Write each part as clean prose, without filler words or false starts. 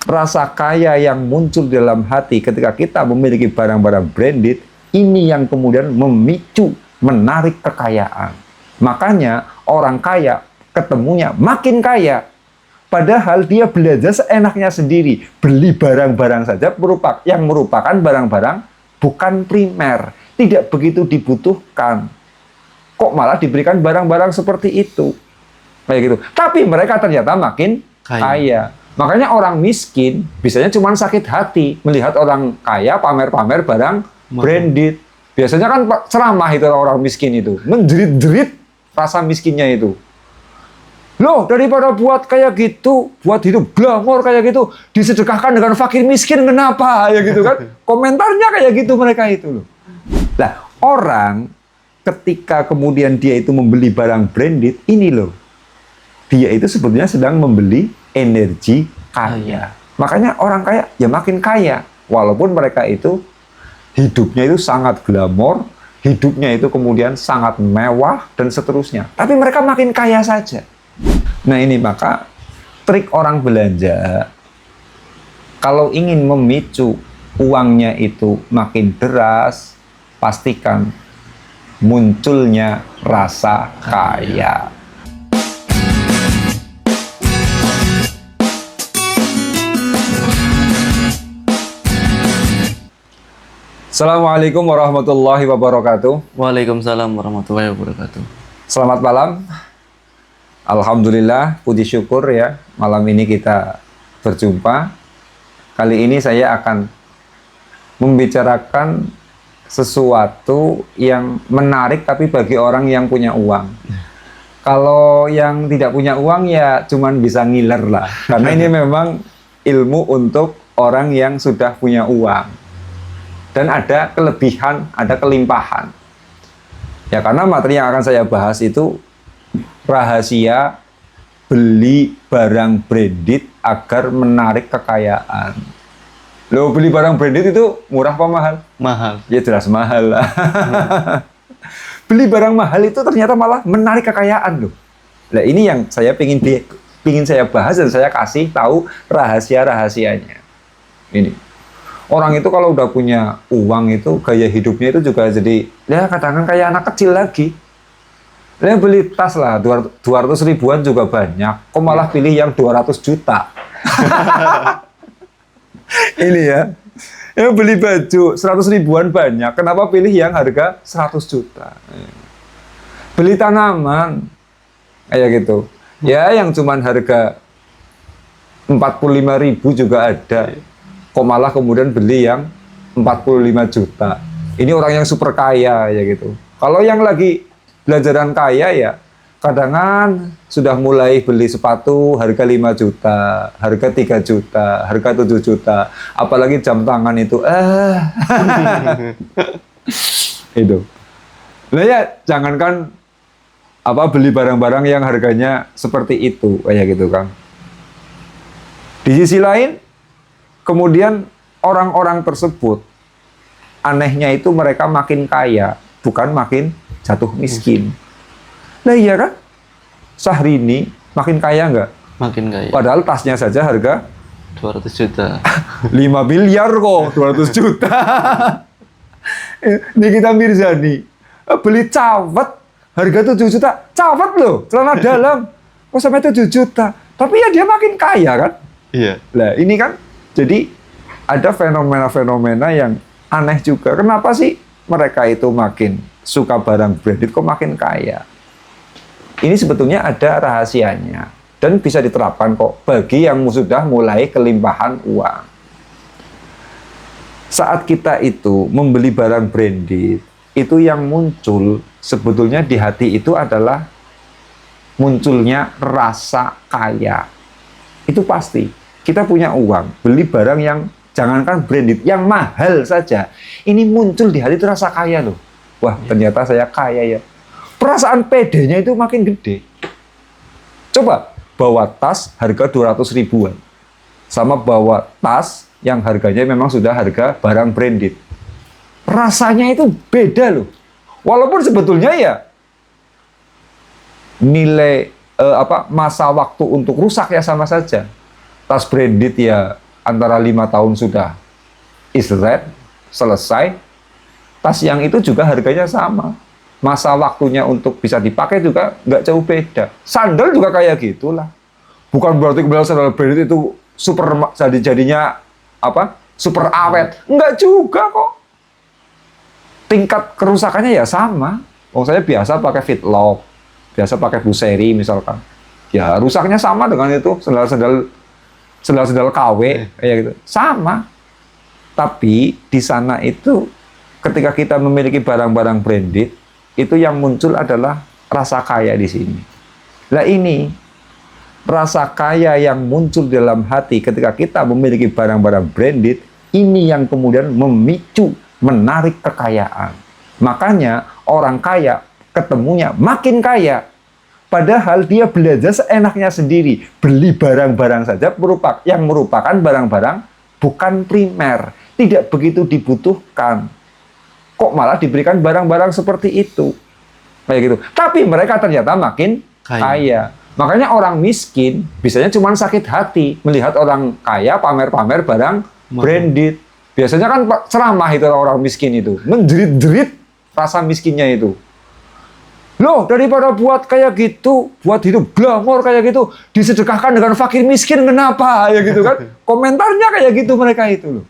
Rasa kaya yang muncul dalam hati ketika kita memiliki barang-barang branded, ini yang kemudian memicu, menarik kekayaan. Makanya orang kaya ketemunya makin kaya. Padahal dia belajar seenaknya sendiri. Beli barang-barang saja yang merupakan barang-barang bukan primer. Tidak begitu dibutuhkan. Kok malah diberikan barang-barang seperti itu. Kayak gitu. Tapi mereka ternyata makin kaya. Makanya orang miskin biasanya cuma sakit hati melihat orang kaya pamer-pamer barang branded. Biasanya kan ceramah itu orang miskin itu. Menjerit-jerit rasa miskinnya itu. Loh, daripada buat kayak gitu, buat hidup glamor kayak gitu, disedekahkan dengan fakir miskin, kenapa? Ya gitu kan. Komentarnya kayak gitu mereka itu loh. Nah, orang ketika kemudian dia itu membeli barang branded, ini loh. Dia itu sebetulnya sedang membeli energi kaya. Makanya orang kaya ya makin kaya. Walaupun mereka itu hidupnya itu sangat glamor, hidupnya itu kemudian sangat mewah dan seterusnya. Tapi mereka makin kaya saja. Nah ini maka trik orang belanja, kalau ingin memicu uangnya itu makin deras, pastikan munculnya rasa kaya. Assalamualaikum warahmatullahi wabarakatuh. Waalaikumsalam warahmatullahi wabarakatuh. Selamat malam. Alhamdulillah, puji syukur ya, malam ini kita berjumpa. Kali ini saya akan membicarakan sesuatu yang menarik tapi bagi orang yang punya uang. Kalau yang tidak punya uang ya cuman bisa ngiler lah. Karena ini memang ilmu untuk orang yang sudah punya uang. Dan ada kelebihan, ada kelimpahan. Ya karena materi yang akan saya bahas itu rahasia beli barang branded agar menarik kekayaan. Loh, beli barang branded itu murah apa mahal? Mahal. Ya jelas mahal lah. Beli barang mahal itu ternyata malah menarik kekayaan loh. Nah ini yang saya pingin saya bahas dan saya kasih tahu rahasia-rahasianya. Ini. Orang itu kalau udah punya uang itu gaya hidupnya itu juga jadi ya kadang-kadang kayak anak kecil lagi. Dia beli tas lah, 200 ribuan juga banyak. Kok malah pilih yang 200 juta? Ini ya. Ya beli baju 100 ribuan banyak. Kenapa pilih yang harga 100 juta? Beli tanaman. Kayak gitu. Ya yang cuman harga 45 ribu juga ada. Kok malah kemudian beli yang 45 juta. Ini orang yang super kaya ya gitu. Kalau yang lagi belajaran kaya ya, kadang sudah mulai beli sepatu harga 5 juta, harga 3 juta, harga 7 juta, apalagi jam tangan itu, itu. Nah ya, jangankan beli barang-barang yang harganya seperti itu, kayak gitu kan. Di sisi lain, kemudian orang-orang tersebut, anehnya itu mereka makin kaya, bukan makin jatuh miskin. Nah iya kan? Syahrini makin kaya nggak? Makin kaya. Padahal tasnya saja harga 200 juta. 5 miliar kok, 200 juta. Nikita Mirzani beli cawet harga 7 juta. Cawet loh, celana dalam. Kok sampai 7 juta? Tapi ya dia makin kaya kan? Iya. Nah ini kan, jadi ada fenomena-fenomena yang aneh juga. Kenapa sih mereka itu makin suka barang branded kok makin kaya? Ini sebetulnya ada rahasianya dan bisa diterapkan kok bagi yang sudah mulai kelimpahan uang. Saat kita itu membeli barang branded, itu yang muncul sebetulnya di hati itu adalah munculnya rasa kaya. Itu pasti. Kita punya uang, beli barang yang jangankan branded, yang mahal saja. Ini muncul di hati itu rasa kaya loh. Wah, ternyata saya kaya ya. Perasaan pedenya itu makin gede. Coba bawa tas harga 200 ribuan. Sama bawa tas yang harganya memang sudah harga barang branded. Rasanya itu beda loh. Walaupun sebetulnya ya nilai masa waktu untuk rusak ya sama saja. Tas branded ya antara 5 tahun sudah istirahat, selesai. Tas yang itu juga harganya sama. Masa waktunya untuk bisa dipakai juga nggak jauh beda. Sandal juga kayak gitulah. Bukan berarti kemudian sandal branded itu jadinya apa? Super awet. Nggak juga kok. Tingkat kerusakannya ya sama. Saya biasa pakai Fitlock, biasa pakai Buceri misalkan. Ya rusaknya sama dengan itu sandal KW kayak gitu. Sama. Tapi di sana itu ketika kita memiliki barang-barang branded, itu yang muncul adalah rasa kaya di sini. Nah ini, rasa kaya yang muncul dalam hati ketika kita memiliki barang-barang branded, ini yang kemudian memicu, menarik kekayaan. Makanya orang kaya ketemunya makin kaya. Padahal dia belajar seenaknya sendiri. Beli barang-barang saja yang merupakan barang-barang bukan primer. Tidak begitu dibutuhkan. Kok malah diberikan barang-barang seperti itu. Kayak gitu. Tapi mereka ternyata makin kaya. Makanya orang miskin biasanya cuma sakit hati melihat orang kaya pamer-pamer barang branded. Biasanya kan ceramah itu orang miskin itu. Menjerit-jerit rasa miskinnya itu. Loh, daripada buat kayak gitu, buat hidup glamor kayak gitu, disedekahkan dengan fakir miskin, kenapa? Ya gitu kan. Komentarnya kayak gitu mereka itu loh.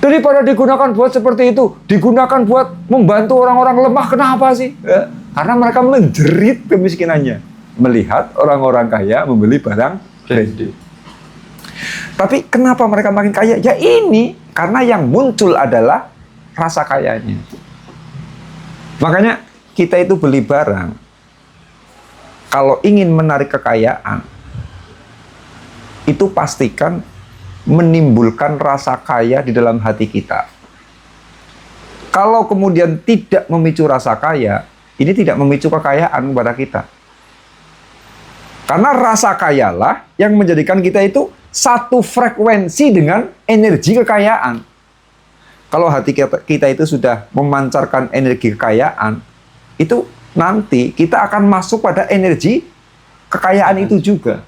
Daripada digunakan buat seperti itu, digunakan buat membantu orang-orang lemah, kenapa sih? Ya, karena mereka menjerit kemiskinannya. Melihat orang-orang kaya membeli barang branded. Tapi kenapa mereka makin kaya? Ya ini, karena yang muncul adalah rasa kayanya. Makanya kita itu beli barang, kalau ingin menarik kekayaan, itu pastikan menimbulkan rasa kaya di dalam hati kita. Kalau kemudian tidak memicu rasa kaya, ini tidak memicu kekayaan kepada kita. Karena rasa kayalah yang menjadikan kita itu satu frekuensi dengan energi kekayaan. Kalau hati kita itu sudah memancarkan energi kekayaan, itu nanti kita akan masuk pada energi kekayaan itu juga.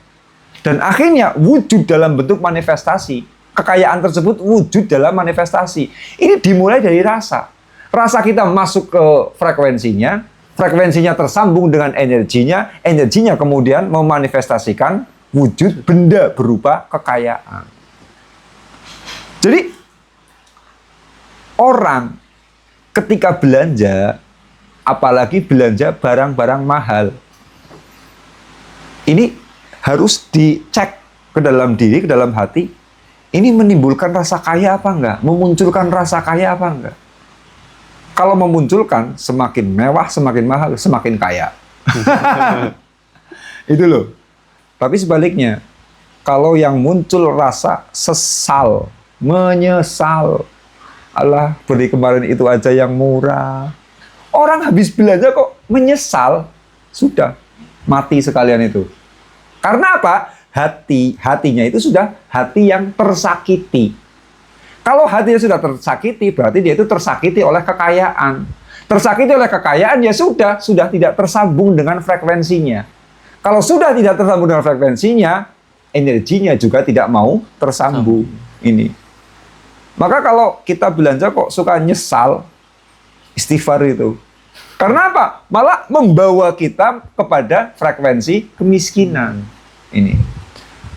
Dan akhirnya wujud dalam bentuk manifestasi. Kekayaan tersebut wujud dalam manifestasi. Ini dimulai dari rasa. Rasa kita masuk ke frekuensinya, frekuensinya tersambung dengan energinya, energinya kemudian memanifestasikan wujud benda berupa kekayaan. Jadi, orang ketika belanja, apalagi belanja barang-barang mahal, ini harus dicek ke dalam diri, ke dalam hati. Ini menimbulkan rasa kaya apa enggak? Memunculkan rasa kaya apa enggak? Kalau memunculkan, semakin mewah, semakin mahal, semakin kaya. Itu loh. Tapi sebaliknya, kalau yang muncul rasa sesal, menyesal, alah beli kemarin itu aja yang murah. Orang habis belanja kok menyesal, sudah mati sekalian itu. Karena apa? Hatinya itu sudah hati yang tersakiti. Kalau hatinya sudah tersakiti, berarti dia itu tersakiti oleh kekayaan. Tersakiti oleh kekayaan, ya sudah tidak tersambung dengan frekuensinya. Kalau sudah tidak tersambung dengan frekuensinya, energinya juga tidak mau tersambung. Ini. Maka kalau kita belanja kok suka nyesal, istighfar itu. Karena apa? Malah membawa kita kepada frekuensi kemiskinan. Ini.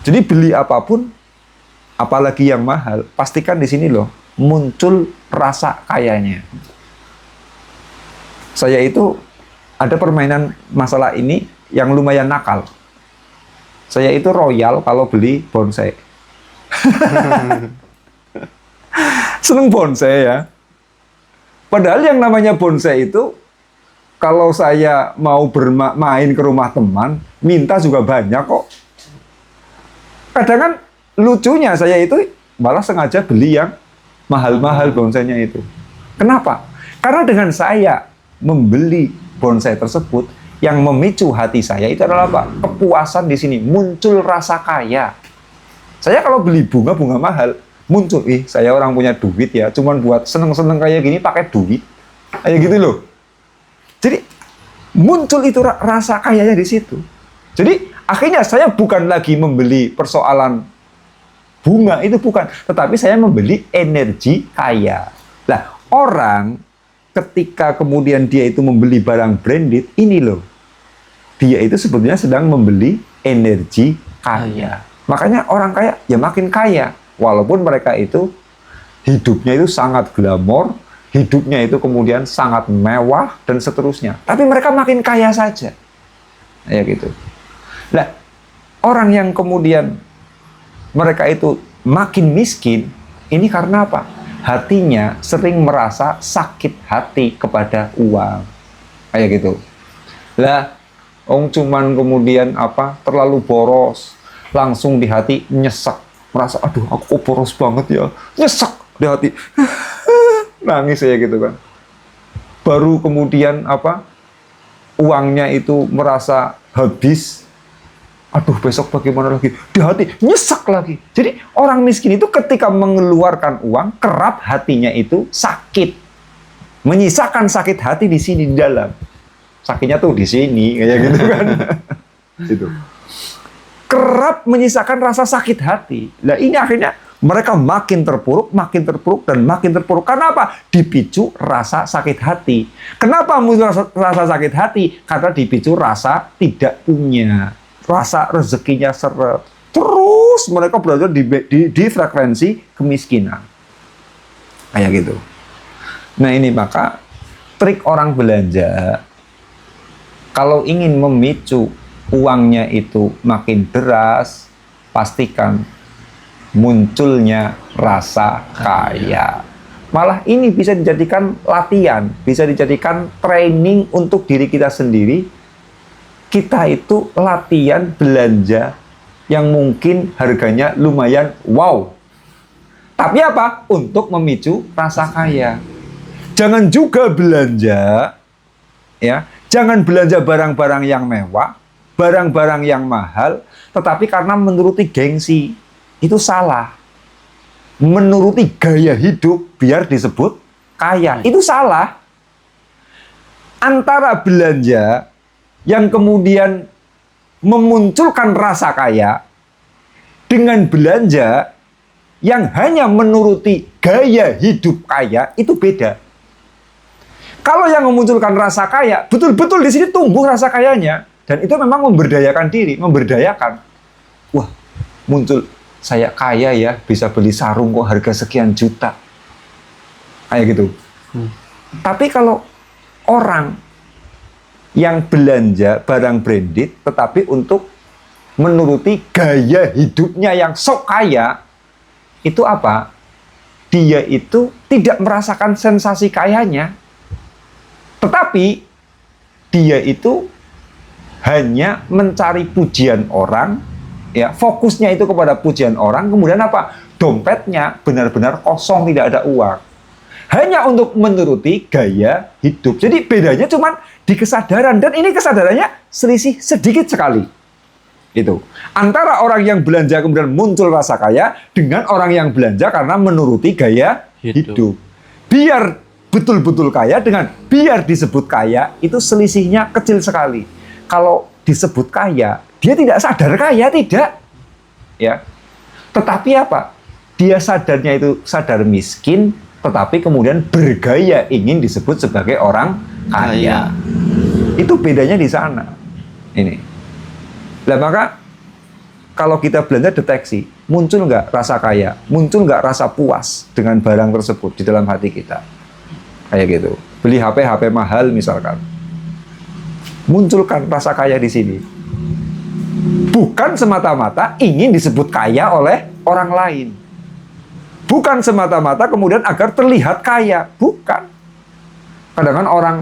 Jadi beli apapun, apalagi yang mahal, pastikan di sini loh, muncul rasa kayanya. Saya itu ada permainan masalah ini yang lumayan nakal. Saya itu royal kalau beli bonsai. Seneng bonsai ya. Padahal yang namanya bonsai itu, kalau saya mau bermain ke rumah teman, minta juga banyak kok. Kadang kan lucunya saya itu malah sengaja beli yang mahal-mahal bonsainya itu. Kenapa? Karena dengan saya membeli bonsai tersebut, yang memicu hati saya itu adalah apa? Kepuasan di sini, muncul rasa kaya. Saya kalau beli bunga mahal, muncul, saya orang punya duit ya, cuman buat seneng-seneng kayak gini pakai duit. Kayak gitu loh. Jadi muncul itu rasa kayanya di situ. Jadi akhirnya saya bukan lagi membeli persoalan bunga, itu bukan. Tetapi saya membeli energi kaya. Nah, orang ketika kemudian dia itu membeli barang branded, ini loh, dia itu sebetulnya sedang membeli energi kaya. Makanya orang kaya ya makin kaya, walaupun mereka itu hidupnya itu sangat glamor, hidupnya itu kemudian sangat mewah dan seterusnya. Tapi mereka makin kaya saja. Ya gitu. Nah, orang yang kemudian mereka itu makin miskin, ini karena apa? Hatinya sering merasa sakit hati kepada uang. Kayak gitu. Lah, cuman kemudian terlalu boros, langsung di hati nyesek, merasa aduh aku boros banget ya, nyesek di hati, nangis ya gitu kan. Baru kemudian uangnya itu merasa habis, aduh besok bagaimana lagi, di hati nyesek lagi. Jadi orang miskin itu ketika mengeluarkan uang, kerap hatinya itu sakit, menyisakan sakit hati di sini di dalam. Sakitnya tuh di sini kayak gitu kan. Itu kerap menyisakan rasa sakit hati. Nah, ini akhirnya mereka makin terpuruk, dan makin terpuruk. Karena apa? Dipicu rasa sakit hati. Kenapa muncul rasa sakit hati? Karena dipicu rasa tidak punya, rasa rezekinya seret. Terus mereka berada di frekuensi kemiskinan. Kayak gitu. Nah, ini maka trik orang belanja, kalau ingin memicu uangnya itu makin deras, pastikan munculnya rasa kaya. Malah ini bisa dijadikan latihan, bisa dijadikan training untuk diri kita sendiri. Kita itu latihan belanja yang mungkin harganya lumayan wow. Tapi apa? Untuk memicu rasa kaya. Jangan juga belanja, ya, jangan belanja barang-barang yang mewah, barang-barang yang mahal, tetapi karena menuruti gengsi. Itu salah. Menuruti gaya hidup biar disebut kaya. Itu salah. Antara belanja yang kemudian memunculkan rasa kaya dengan belanja yang hanya menuruti gaya hidup kaya, itu beda. Kalau yang memunculkan rasa kaya, betul-betul di sini tumbuh rasa kayanya. Dan itu memang memberdayakan diri, memberdayakan. Wah, muncul saya kaya ya, bisa beli sarung kok harga sekian juta. Kayak gitu. Tapi kalau orang yang belanja barang branded, tetapi untuk menuruti gaya hidupnya yang sok kaya, itu apa? Dia itu tidak merasakan sensasi kayanya, tetapi dia itu hanya mencari pujian orang, ya, fokusnya itu kepada pujian orang, kemudian apa? Dompetnya benar-benar kosong, tidak ada uang. Hanya untuk menuruti gaya hidup. Jadi bedanya cuma di kesadaran, dan ini kesadarannya selisih sedikit sekali. Itu. Antara orang yang belanja kemudian muncul rasa kaya dengan orang yang belanja karena menuruti gaya hidup. Biar betul-betul kaya dengan biar disebut kaya, itu selisihnya kecil sekali. Kalau disebut kaya, dia tidak sadar kaya, tidak. Ya. Tetapi apa? Dia sadarnya itu sadar miskin, tetapi kemudian bergaya ingin disebut sebagai orang kaya. Itu bedanya di sana. Ini. Nah, maka kalau kita belanja deteksi, muncul nggak rasa kaya, muncul nggak rasa puas dengan barang tersebut di dalam hati kita. Kayak gitu. Beli HP mahal misalkan. Munculkan rasa kaya di sini. Bukan semata-mata ingin disebut kaya oleh orang lain. Bukan semata-mata kemudian agar terlihat kaya. Bukan. Kadang-kadang orang,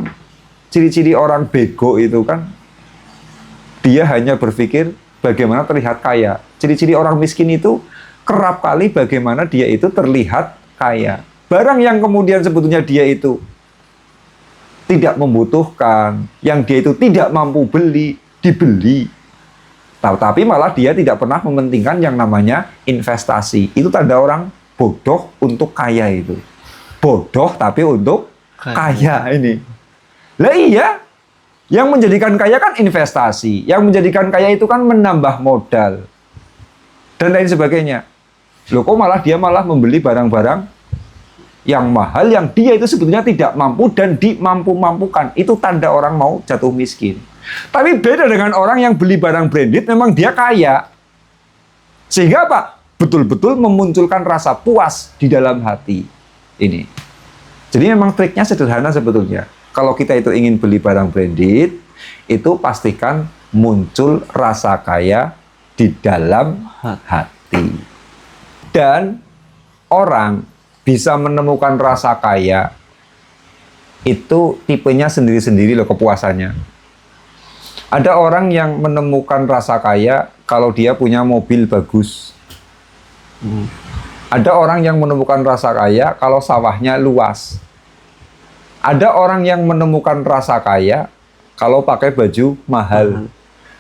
ciri-ciri orang bego itu kan, dia hanya berpikir bagaimana terlihat kaya. Ciri-ciri orang miskin itu kerap kali bagaimana dia itu terlihat kaya. Barang yang kemudian sebetulnya dia itu tidak membutuhkan, yang dia itu tidak mampu beli, dibeli. Tapi malah dia tidak pernah mementingkan yang namanya investasi. Itu tanda orang bodoh untuk kaya itu. Bodoh tapi untuk kaya ini. Lah iya, yang menjadikan kaya kan investasi. Yang menjadikan kaya itu kan menambah modal. Dan lain sebagainya. Loh kok dia malah membeli barang-barang yang mahal yang dia itu sebetulnya tidak mampu dan dimampu-mampukan. Itu tanda orang mau jatuh miskin. Tapi beda dengan orang yang beli barang branded, memang dia kaya. Sehingga apa? Betul-betul memunculkan rasa puas di dalam hati. Ini. Jadi memang triknya sederhana sebetulnya. Kalau kita itu ingin beli barang branded, itu pastikan muncul rasa kaya di dalam hati. Dan orang bisa menemukan rasa kaya itu tipenya sendiri-sendiri loh kepuasannya. Ada orang yang menemukan rasa kaya kalau dia punya mobil bagus. Ada orang yang menemukan rasa kaya kalau sawahnya luas. Ada orang yang menemukan rasa kaya kalau pakai baju mahal.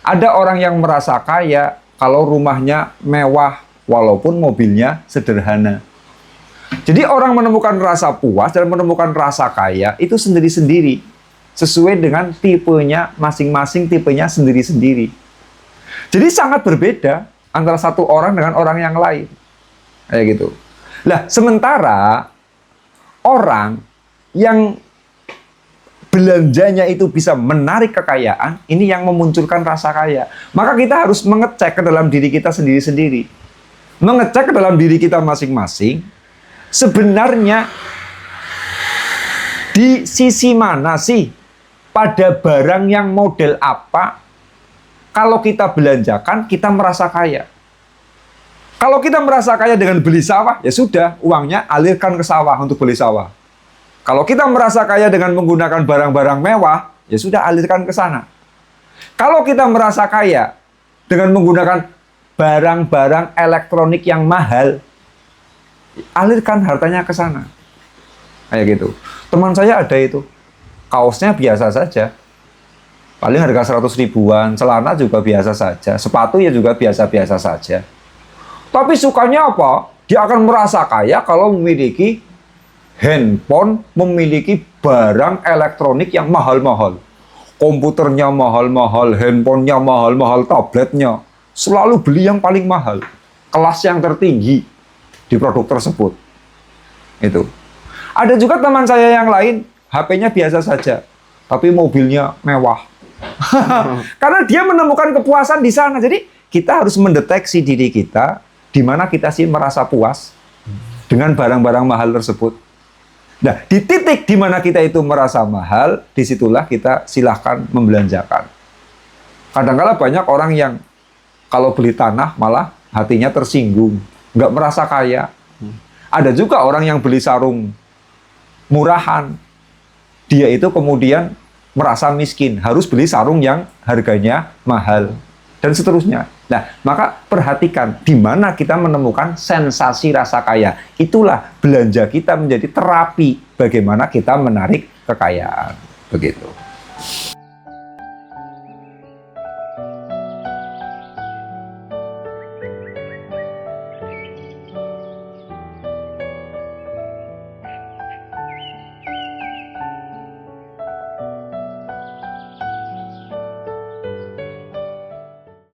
Ada orang yang merasa kaya kalau rumahnya mewah walaupun mobilnya sederhana. Jadi orang menemukan rasa puas dan menemukan rasa kaya itu sendiri-sendiri. Sesuai dengan tipenya masing-masing, tipenya sendiri-sendiri. Jadi sangat berbeda antara satu orang dengan orang yang lain. Kayak gitu. Lah, sementara orang yang belanjanya itu bisa menarik kekayaan, ini yang memunculkan rasa kaya. Maka kita harus mengecek ke dalam diri kita sendiri-sendiri. Mengecek ke dalam diri kita masing-masing, sebenarnya di sisi mana sih? Pada barang yang model apa, kalau kita belanjakan, kita merasa kaya. Kalau kita merasa kaya dengan beli sawah, ya sudah, uangnya alirkan ke sawah untuk beli sawah. Kalau kita merasa kaya dengan menggunakan barang-barang mewah, ya sudah, alirkan ke sana. Kalau kita merasa kaya dengan menggunakan barang-barang elektronik yang mahal, alirkan hartanya ke sana. Kayak gitu. Teman saya ada itu. Kaosnya biasa saja. Paling harga 100 ribuan, celana juga biasa saja, sepatu ya juga biasa-biasa saja. Tapi sukanya apa? Dia akan merasa kaya kalau memiliki handphone, memiliki barang elektronik yang mahal-mahal. Komputernya mahal-mahal, handphonenya mahal-mahal, tabletnya. Selalu beli yang paling mahal. Kelas yang tertinggi di produk tersebut. Itu. Ada juga teman saya yang lain, HP-nya biasa saja, tapi mobilnya mewah. Karena dia menemukan kepuasan di sana. Jadi kita harus mendeteksi diri kita, di mana kita sih merasa puas dengan barang-barang mahal tersebut. Nah, di titik di mana kita itu merasa mahal, disitulah kita silahkan membelanjakan. Kadang-kala banyak orang yang kalau beli tanah malah hatinya tersinggung, nggak merasa kaya. Ada juga orang yang beli sarung murahan, dia itu kemudian merasa miskin, harus beli sarung yang harganya mahal, dan seterusnya. Nah, maka perhatikan di mana kita menemukan sensasi rasa kaya. Itulah belanja kita menjadi terapi bagaimana kita menarik kekayaan. Begitu.